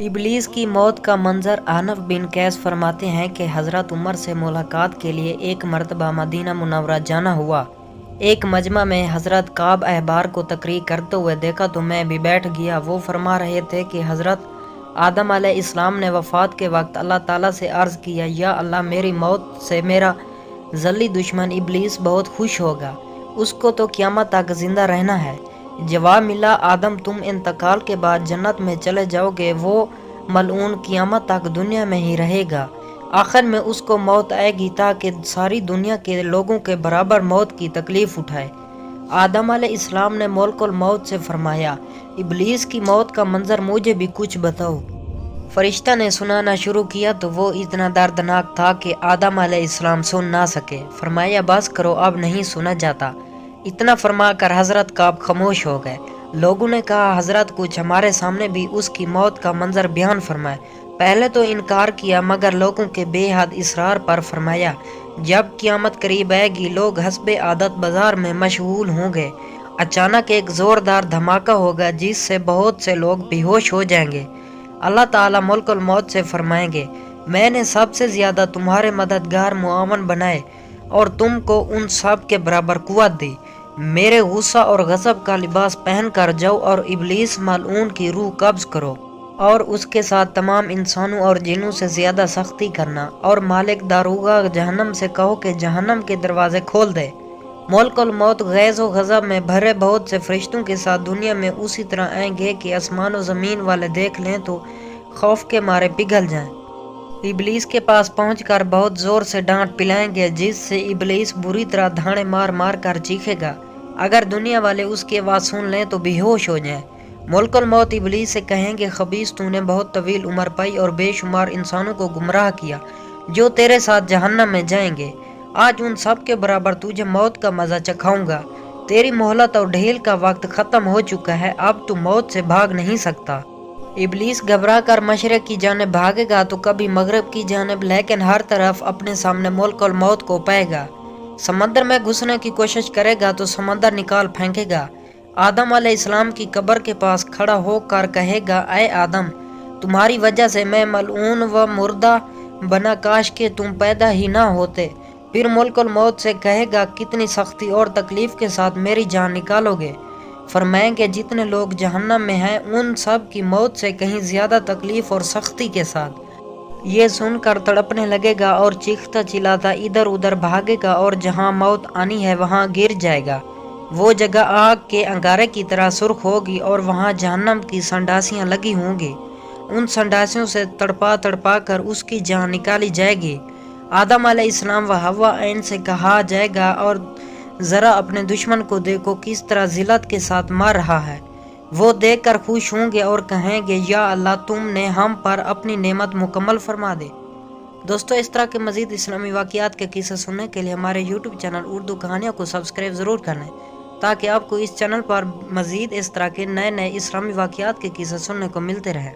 इबलीस की मौत का मंजर हनफ बिन कैस फरमाते हैं कि हज़रत उमर से मुलाकात के लिए एक मरतबा मदीना मुनव्वरा जाना हुआ। एक मजमा में हज़रत काब अहबार को तकरीर करते हुए देखा तो मैं भी बैठ गया। वो फरमा रहे थे कि हज़रत आदम अलैहिस्सलाम ने वफ़ात के वक्त अल्लाह ताला से अर्ज़ किया, या अल्लाह मेरी मौत से मेरा जल्ली दुश्मन इबलीस बहुत खुश होगा, उसको तो क़यामत तक ज़िंदा रहना है। जवाब मिला, आदम तुम इंतकाल के बाद जन्नत में चले जाओगे, वो मलऊन क़यामत तक दुनिया में ही रहेगा। आखिर में उसको मौत आएगी ताकि सारी दुनिया के लोगों के बराबर मौत की तकलीफ़ उठाए। आदम अलैहिस्सलाम ने मलकुल मौत से फरमाया, इबलीस की मौत का मंजर मुझे भी कुछ बताओ। फरिश्ता ने सुनाना शुरू किया तो वो इतना दर्दनाक था कि आदम अलैहिस्सलाम सुन ना सके। फरमाया, बस करो, अब नहीं सुना जाता। इतना फरमा कर हज़रत काब खामोश हो गए। लोगों ने कहा, हज़रत कुछ हमारे सामने भी उसकी मौत का मंजर बयान फरमाए। पहले तो इनकार किया, मगर लोगों के बेहद इसरार पर फरमाया, जब क़यामत करीब आएगी लोग हस्बे आदत बाजार में मशगूल होंगे। अचानक एक ज़ोरदार धमाका होगा जिससे बहुत से लोग बेहोश हो जाएंगे। अल्लाह ताला मुल्कुल मौत से फरमाएंगे, मैंने सबसे ज़्यादा तुम्हारे मददगार मुआवन बनाए और तुमको उन सब के बराबर कुव्वत दी। मेरे गुस्सा और गज़ब का लिबास पहन कर जाओ और इबलीस मलऊन की रूह कब्ज़ करो और उसके साथ तमाम इंसानों और जिन्नों से ज़्यादा सख्ती करना, और मालिक दारुगा जहन्नम से कहो कि जहन्नम के दरवाजे खोल दे। मुल्कुल मौत गैज़ व गज़ब में भरे बहुत से फरिश्तों के साथ दुनिया में उसी तरह आएंगे कि आसमान और ज़मीन वाले देख लें तो खौफ के मारे पिघल जाएं। इबलीस के पास पहुंचकर बहुत ज़ोर से डांट पिलाएंगे जिससे इबलीस बुरी तरह धाड़े मार मार कर चीखेगा। अगर दुनिया वाले उसकी आवाज़ सुन लें तो बेहोश हो जाएं। मुल्कुल मौत इबलीस से कहेंगे, खबीस तूने बहुत तवील उम्र पाई और बेशुमार इंसानों को गुमराह किया जो तेरे साथ जहन्नम में जाएंगे। आज उन सब के बराबर तुझे मौत का मज़ा चखाऊंगा। तेरी मोहलत और ढेल का वक्त ख़त्म हो चुका है, अब तू मौत से भाग नहीं सकता। इबलीस घबरा कर मशरक़ की जानिब भागेगा तो कभी मगरब की जानिब, लेकिन हर तरफ अपने सामने मुल्कुल मौत को पाएगा। समंदर में घुसने की कोशिश करेगा तो समंदर निकाल फेंकेगा। आदम अलैहिस्सलाम की कब्र के पास खड़ा होकर कहेगा, ऐ आदम, तुम्हारी वजह से मैं मलऊन व मुर्दा बना, काश के तुम पैदा ही ना होते। फिर मुल्कुल मौत से कहेगा, कितनी सख्ती और तकलीफ़ के साथ मेरी जान निकालोगे। फरमाएंगे, जितने लोग जहन्नम में हैं उन सब की मौत से कहीं ज़्यादा तकलीफ़ और सख्ती के साथ। ये सुनकर तड़पने लगेगा और चीखता चिल्लाता इधर उधर भागेगा और जहाँ मौत आनी है वहाँ गिर जाएगा। वो जगह आग के अंगारे की तरह सुर्ख होगी और वहाँ जहन्नम की संडासियाँ लगी होंगी। उन संडासियों से तड़पा तड़पा कर उसकी जान निकाली जाएगी। आदम अलैहिस्सलाम व हव्वा ऐन से कहा जाएगा, और ज़रा अपने दुश्मन को देखो किस तरह जिल्लत के साथ मार रहा है। वो देखकर खुश होंगे और कहेंगे, या अल्लाह तुमने हम पर अपनी नेमत मुकम्मल फरमा दे। दोस्तों, इस तरह के मज़ीद इस्लामी वाक़ियात के किस्से सुनने के लिए हमारे यूट्यूब चैनल उर्दू कहानियों को सब्सक्राइब ज़रूर कर लें, ताकि आपको इस चैनल पर मज़ीद इस तरह के नए नए इस्लामी वाक़ियात के किस्से सुनने को मिलते रहें।